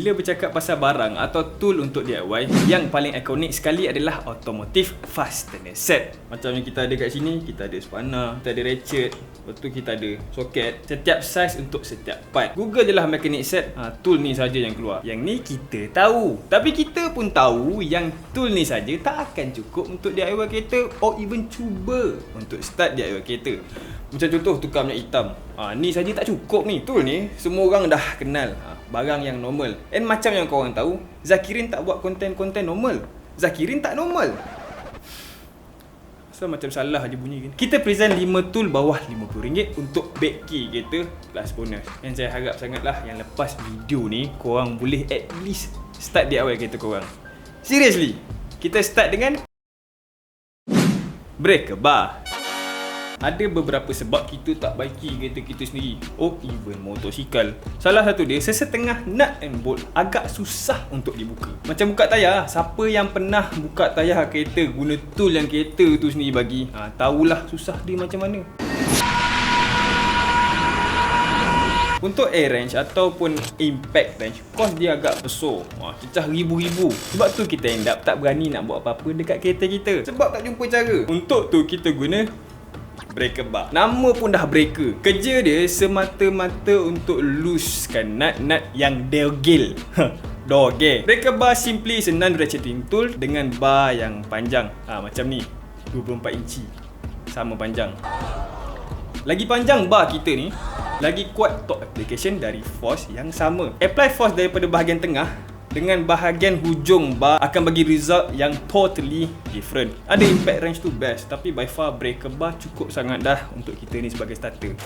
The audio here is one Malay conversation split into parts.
Bila bercakap pasal barang atau tool untuk DIY, yang paling ikonik sekali adalah automotive fastener set. Macam yang kita ada kat sini, kita ada spanner, kita ada ratchet, lepas tu kita ada soket. Setiap size untuk setiap part. Google je lah mechanic set, tool ni saja yang keluar. Yang ni kita tahu. Tapi kita pun tahu yang tool ni saja tak akan cukup untuk DIY kereta or even cuba untuk start DIY kereta. Macam contoh tukar minyak hitam. Ni saja tak cukup ni. Tool ni semua orang dah kenal. Barang yang normal. And macam yang korang tahu, Zakirin tak buat konten-konten normal. Zakirin tak normal. So macam salah je bunyi kan. Kita present 5 tool bawah RM50 untuk beki kereta plus bonus. And saya harap sangatlah yang lepas video ni korang boleh at least start DIY kereta korang. Seriously. Kita start dengan breaker bar. Ada beberapa sebab kita tak baiki kereta kita sendiri. Oh, even motosikal. Salah satu dia, sesetengah nut and bolt agak susah untuk dibuka. Macam buka tayar. Siapa yang pernah buka tayar kereta guna tool yang kereta tu sendiri bagi, tahulah susah dia macam mana. Untuk air wrench ataupun impact wrench, kos dia agak besar. Cecah ribu-ribu. Sebab tu kita end up tak berani nak buat apa-apa dekat kereta kita. Sebab tak jumpa cara. Untuk tu kita guna breaker bar. Nama pun dah breaker. Kerja dia semata-mata untuk loosekan nut-nut yang degil. Dogel. Breaker bar simply is a non-ratcheting tool dengan bar yang panjang. Macam ni. 24 inci. Sama panjang. Lagi panjang bar kita ni, lagi kuat torque application dari force yang sama. Apply force daripada bahagian tengah dengan bahagian hujung bar akan bagi result yang totally different. Ada impact wrench tu best, tapi by far breaker bar cukup sangat dah untuk kita ni sebagai starter.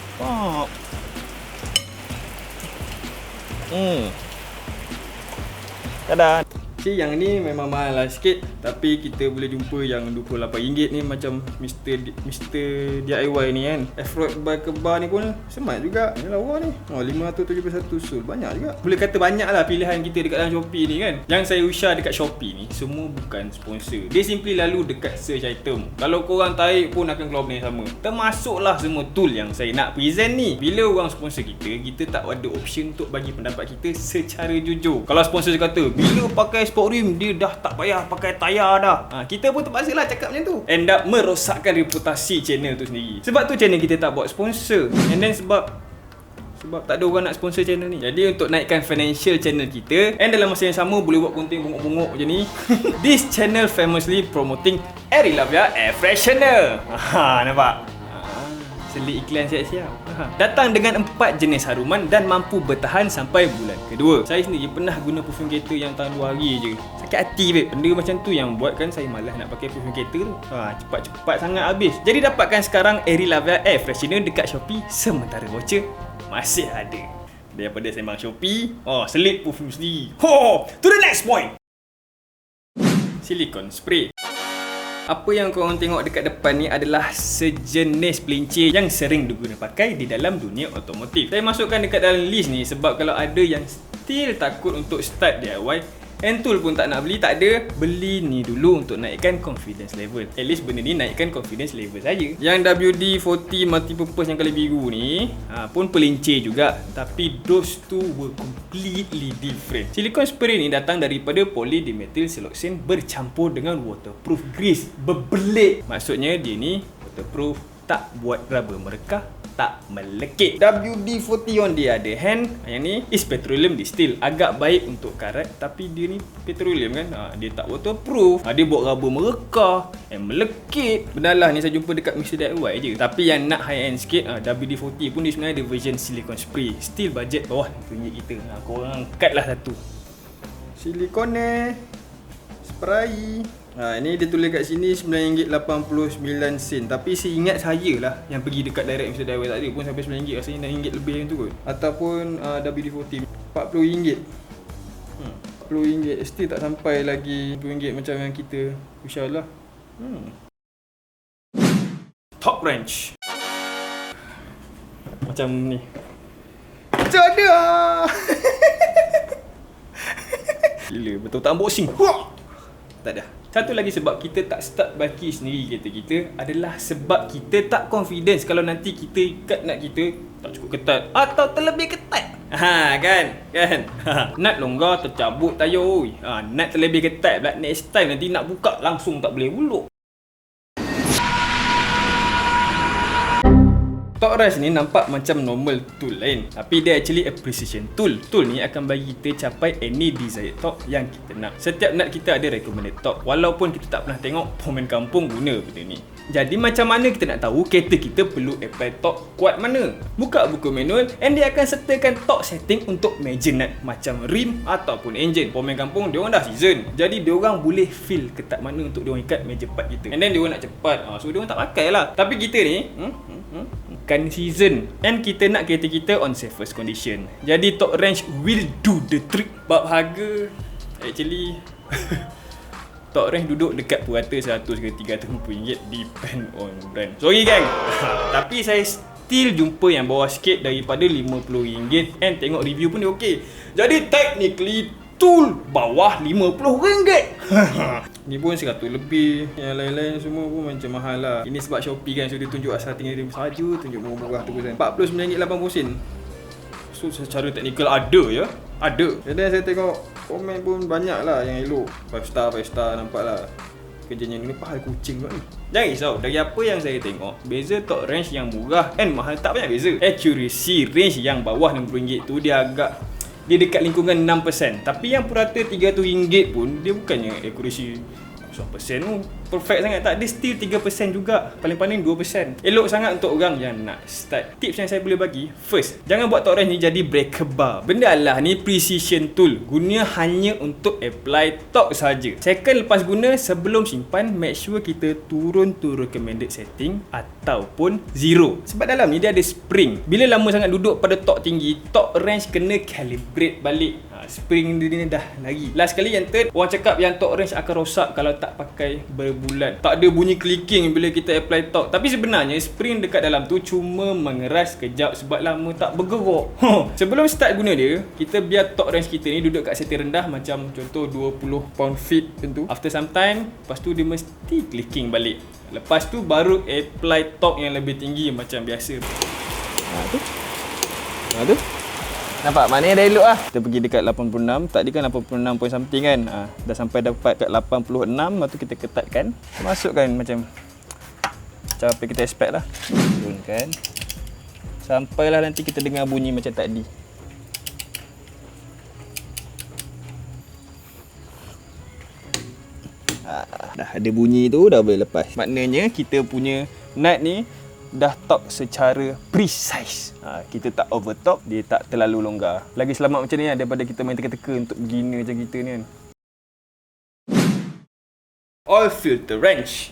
Tada. Yang ni memang mahal lah sikit, tapi kita boleh jumpa yang RM28 ni macam Mr. DIY ni kan. F-Road breaker bar ni pun smart juga. Ni lawa ni. 571 sul. Banyak juga. Boleh kata banyak lah pilihan kita dekat dalam Shopee ni kan. Yang saya share dekat Shopee ni semua bukan sponsor. Dia simply lalu dekat search item. Kalau korang tarik pun akan keluar benda yang sama. Termasuklah semua tool yang saya nak present ni. Bila orang sponsor kita tak ada option untuk bagi pendapat kita secara jujur. Kalau sponsor kata bila pakai sport rim dia dah tak payah pakai tayar dah, kita pun terpaksa lah cakap macam tu. End up merosakkan reputasi channel tu sendiri. Sebab tu channel kita tak buat sponsor. And then sebab tak ada orang nak sponsor channel ni. Jadi untuk naikkan financial channel kita, and dalam masa yang sama boleh buat konten bongok-bongok macam ni, this channel famously promoting Airy Lavia Air Freshener. Nampak? Selit iklan siap-siap. Datang dengan 4 jenis haruman dan mampu bertahan sampai bulan kedua. Saya sendiri pernah guna perfume kereta yang tahan 2 hari je. Sakit hati babe. Benda macam tu yang buatkan saya malas nak pakai perfume kereta tu. Cepat-cepat sangat habis. Jadi dapatkan sekarang Airy Lavia Air Freshener dekat Shopee, sementara voucher masih ada. Daripada sembang Shopee, selit perfume sendiri. To the next point. Silicone spray. Apa yang korang tengok dekat depan ni adalah sejenis pelincir yang sering digunakan pakai di dalam dunia otomotif. Saya masukkan dekat dalam list ni sebab kalau ada yang still takut untuk start DIY, and tool pun tak nak beli, tak ada, beli ni dulu untuk naikkan confidence level. At least benda ni naikkan confidence level saja. Yang WD-40 multipurpose yang kali biru ni pun pelincir juga, tapi those two were completely different. Silicone spray ni datang daripada polydimethyl siloxane bercampur dengan waterproof grease. Berbelit. Maksudnya dia ni waterproof, tak buat raba merekah, tak melekit. WD-40 on the other hand, yang ni is petroleum distill. Agak baik untuk karat, tapi dia ni petroleum kan. Dia tak waterproof. Dia buat raba merekah and melekit. Benar lah ni saya jumpa dekat Mr. DIY je. Tapi yang nak high end sikit, WD-40 pun dia sebenarnya ada version silicone spray. Still budget bawah RM50 kita. Korang angkat lah satu. Silikone spray. Ini dia tulis kat sini RM9.89. Tapi seingat saya lah yang pergi dekat direct Mr. DIY tak ada pun sampai RM9. Rasanya RM6 lebih yang tu kot. Ataupun WD-40 RM40. RM40 still tak sampai lagi RM20 macam yang kita insyaAllah. Top wrench. Macam ni. Macam ada. Gila, betul tak unboxing. Tak ada. Satu lagi sebab kita tak start baki sendiri kereta kita adalah sebab kita tak confidence kalau nanti kita ikat nut kita tak cukup ketat atau terlebih ketat. Kan. Nut longgar tercabut tayar oi. Nut terlebih ketat pula, next time nanti nak buka langsung tak boleh uluk. Torque wrench ni nampak macam normal tool lain, tapi dia actually a precision tool. Tool ni akan bagi kita capai any desired torque yang kita nak. Setiap nut kita ada recommended torque, walaupun kita tak pernah tengok pemain kampung guna benda ni. Jadi macam mana kita nak tahu kereta kita perlu apply torque kuat mana? Buka buku manual and dia akan sertakan torque setting untuk major nut macam rim ataupun engine. Pemain kampung dia orang dah season, jadi dia orang boleh feel ketat mana untuk dia orang ikat major part kita. And then dia orang nak cepat, so dia orang tak pakai lah. Tapi kita ni bukan season and kita nak kereta kita on safest condition. Jadi torque wrench will do the trick. Bab harga, actually torque wrench duduk dekat purata 100 ke 300 ringgit, depend on brand. Sorry gang. Tapi saya still jumpa yang bawah sikit daripada RM50 and tengok review pun dia okey. Jadi technically tool bawah RM50. Ni pun 100 lebih. Yang lain-lain semua pun macam mahal lah. Ini sebab Shopee kan, so dia tunjuk asal tinggal dia saja, tunjuk murah-murah tu kan. RM49.80. So secara teknikal ada ya. Ada. Jadi saya tengok komen pun banyak lah yang elok. 5 star nampak lah. Kerjanya ni pahal kucing kot ni. Jangan risau, dari apa yang saya tengok, beza torque wrench yang murah and mahal tak banyak beza. Accuracy range yang bawah RM60 tu dia dekat lingkungan 6%. Tapi yang purata RM300 pun dia bukannya accuracy 100% tu perfect sangat, tak. Dia still 3% juga, paling-paling 2%. Elok sangat untuk orang yang nak start. Tips yang saya boleh bagi, first, jangan buat torque wrench ni jadi breaker bar. Benda lah ni precision tool, guna hanya untuk apply torque saja. Second, lepas guna, sebelum simpan, make sure kita turun to recommended setting ataupun zero. Sebab dalam ni dia ada spring. Bila lama sangat duduk pada torque tinggi, torque wrench kena calibrate balik. Spring dia ni dah lagi. Last kali yang third, orang cakap yang torque wrench akan rosak kalau tak pakai berbulan. Tak ada bunyi clicking bila kita apply torque. Tapi sebenarnya spring dekat dalam tu cuma mengeras kejap sebab lama tak bergerak. Sebelum start guna dia, kita biar torque wrench kita ni duduk kat setting rendah, macam contoh 20 pound feet macam tu. After some time, lepas tu dia mesti clicking balik. Lepas tu baru apply torque yang lebih tinggi macam biasa. Tu. Nampak? Maknanya dah elok lah. Kita pergi dekat 86. Tadi kan 86 point something kan. Dah sampai dapat kat 86. Lepas tu kita ketatkan. Masukkan macam apa kita expect lah. Turunkan. Sampailah nanti kita dengar bunyi macam tadi. Dah ada bunyi tu, dah boleh lepas. Maknanya kita punya nut ni dah torque secara precise. Kita tak over torque, dia tak terlalu longgar. Lagi selamat macam ni daripada kita main teka-teka untuk beginner macam kita ni kan. Oil filter wrench.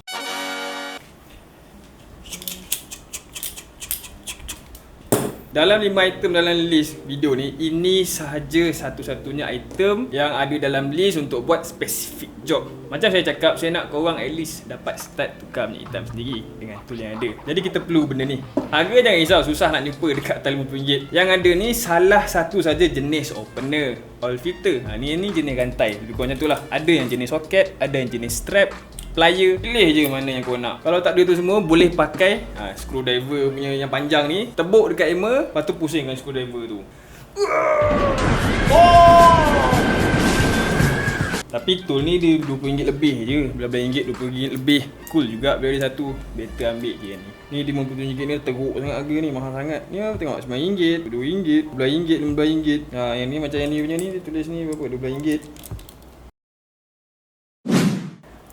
Dalam 5 item dalam list video ni, ini sahaja satu-satunya item yang ada dalam list untuk buat spesifik job. Macam saya cakap, saya nak korang at least dapat start tukar punya item sendiri dengan tool yang ada. Jadi kita perlu benda ni. Harga jangan risau, susah nak jumpa dekat atas RM50. Yang ada ni salah satu saja jenis opener oil filter. Ni jenis rantai. Lebih kurang macam tu lah. Ada yang jenis socket, ada yang jenis strap, plier. Pilih je mana yang kau nak. Kalau tak ada tu semua, boleh pakai screwdriver punya yang panjang ni. Tebuk dekat hammer, lepas tu pusingkan screwdriver tu. Tapi tool ni dia RM20 lebih je. RM11, RM20 lebih. Cool juga bila ada satu. Better ambil je ni. Ni RM57 ni teruk sangat harga ni. Mahal sangat. Ni tengok RM9, RM2, RM12, RM15. Yang ni macam yang ni punya ni, dia tulis ni berapa? RM12.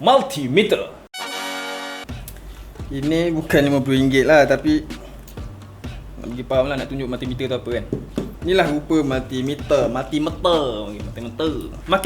Multimeter. Ini bukan RM50 lah, tapi nak bagi faham lah, nak tunjuk multimeter tu apa kan. Inilah rupa multimeter. Makin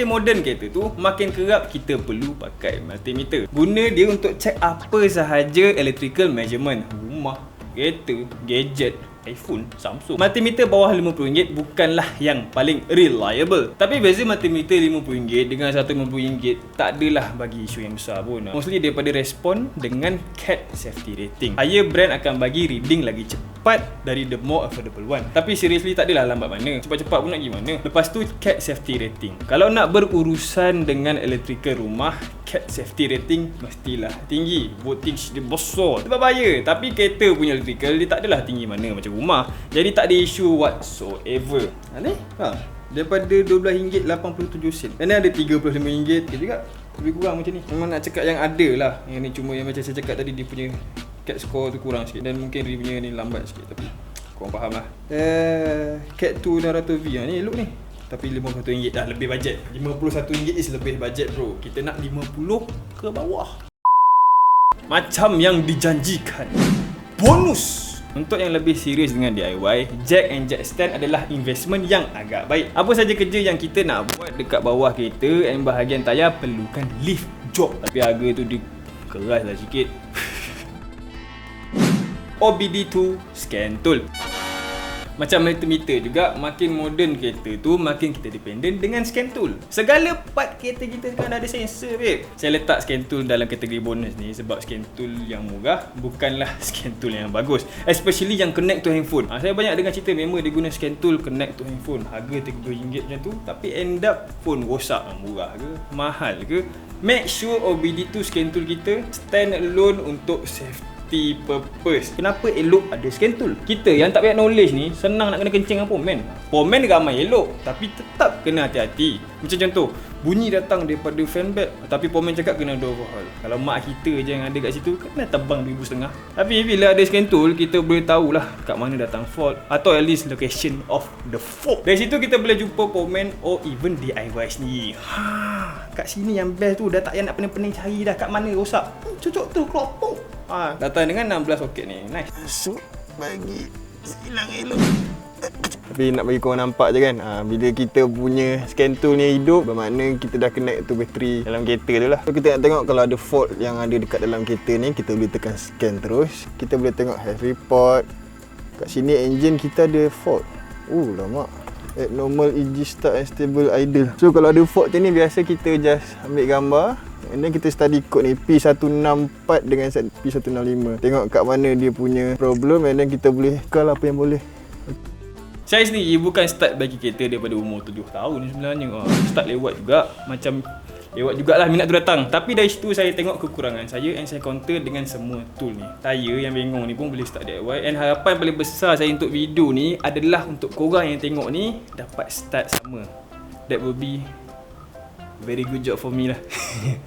moden kereta tu, makin kerap kita perlu pakai multimeter. Guna dia untuk cek apa sahaja electrical measurement. Rumah, kereta, gadget, iPhone, Samsung. Multimeter bawah RM50 bukanlah yang paling reliable. Tapi beza multimeter RM50 dengan RM150 tak adalah bagi isu yang besar pun. Mostly daripada respon dengan CAT safety rating. Higher brand akan bagi reading lagi cepat cepat dari the more affordable one. Tapi seriously tak adalah lambat mana. Cepat-cepat pun nak pergi mana. Lepas tu CAT safety rating. Kalau nak berurusan dengan electrical rumah, CAT safety rating mestilah tinggi. Voltage dia besar, sebab bahaya. Tapi kereta punya electrical dia tak adalah tinggi mana macam rumah. Jadi tak ada isu whatsoever. Daripada RM12.87 sen. Dan ada RM35 juga. Lebih kurang macam ni. Memang nak cakap yang ada lah. Yang ni cuma yang macam saya cakap tadi, dia punya CAT score tu kurang sikit. Dan mungkin reviewnya ni lambat sikit. Tapi korang faham lah. CAT 600V ni elok ni. Tapi RM51 dah lebih bajet. RM51 is lebih bajet bro. Kita nak 50 ke bawah. Macam yang dijanjikan, bonus. Untuk yang lebih serius dengan DIY, jack and jack stand adalah investment yang agak baik. Apa saja kerja yang kita nak buat dekat bawah kereta and bahagian tayar perlukan lift job. Tapi harga tu dia keras lah sikit. OBD2 scan tool. Macam meter juga, makin moden kereta tu, makin kita dependent dengan scan tool. Segala part kereta kita kan ada sensor babe. Saya letak scan tool dalam kategori bonus ni sebab scan tool yang murah bukanlah scan tool yang bagus. Especially yang connect to handphone. Saya banyak dengar cerita member dia guna scan tool connect to handphone. Harga RM30 macam tu, tapi end up phone rosak. Murah ke? Mahal ke? Make sure OBD2 scan tool kita stand alone untuk safety purpose. Kenapa elok ada scan tool? Kita yang tak banyak knowledge ni senang nak kena kencing dengan pomen. Pomen ramai elok, tapi tetap kena hati-hati. Macam contoh, bunyi datang daripada fan belt, tapi pomen cakap kena do overhaul. Kalau mak kita je yang ada kat situ, kena tebang RM2,500. Tapi bila ada scan tool, kita boleh tahulah kat mana datang fault, atau at least location of the fault. Dari situ kita boleh jumpa pomen or even DIY sendiri. Kat sini yang best tu, dah tak payah nak pening-pening cari dah kat mana rosak. Cocok tu keropok. Datang dengan 16 soket ni. Nice. Masuk bagi hilang elok. Tapi nak bagi korang nampak je kan, bila kita punya scan tool ni hidup, bermakna kita dah connect tu bateri dalam kereta tu lah. So kita nak tengok kalau ada fault yang ada dekat dalam kereta ni, kita boleh tekan scan terus. Kita boleh tengok health report. Kat sini engine kita ada fault. Lama. Abnormal EG start and stable idle. So kalau ada fault ni, biasa kita just ambil gambar and then kita study code ni P164 dengan P165. Tengok kat mana dia punya problem and then kita boleh call apa yang boleh. Saya sendiri bukan start bagi kereta daripada umur 7 tahun sebenarnya. Start lewat juga. Macam lewat jugalah minat tu datang. Tapi dari situ saya tengok kekurangan saya and saya counter dengan semua tool ni. Saya yang bengong ni pun boleh start DIY. And harapan paling besar saya untuk video ni adalah untuk korang yang tengok ni dapat start sama. That will be very good job for me lah.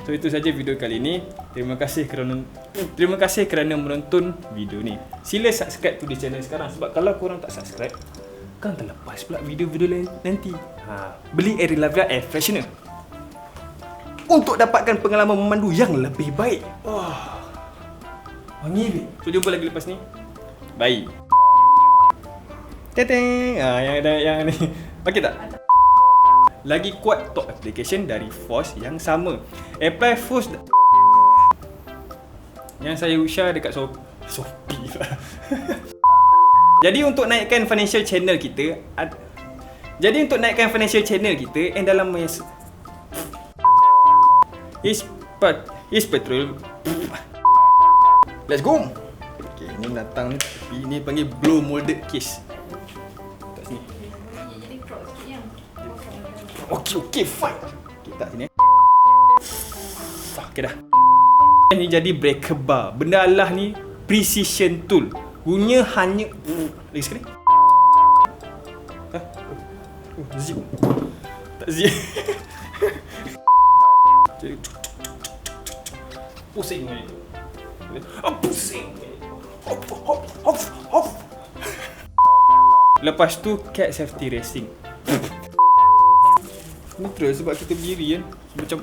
So itu saja video kali ni. Terima kasih kerana menonton video ni. Sila subscribe to the channel sekarang, sebab kalau korang tak subscribe, korang terlepas pula video-video lain nanti. Beli Air Lavia Air Freshener untuk dapatkan pengalaman memandu yang lebih baik. Wangi ni. So jumpa lagi lepas ni. Bye. Teteng. Yang ni. Okey tak? Lagi kuat top application dari Force yang sama. Apply Force yang saya share dekat Shopee. Jadi untuk naikkan financial channel kita, and dalam is petrol. Let's go. Okay, ni datang ni, tapi ni panggil blow molded case. Kat sini. Okay, fine. Okay, tak sini. Okay dah. Ni jadi breaker bar. Benda Allah ni precision tool. Guna hanya lagi sekali. Zip. Tak zip. Pusing ni. Pusing. Hop. Lepas tu CAT safety racing. Ni terus sebab kita berdiri kan, macam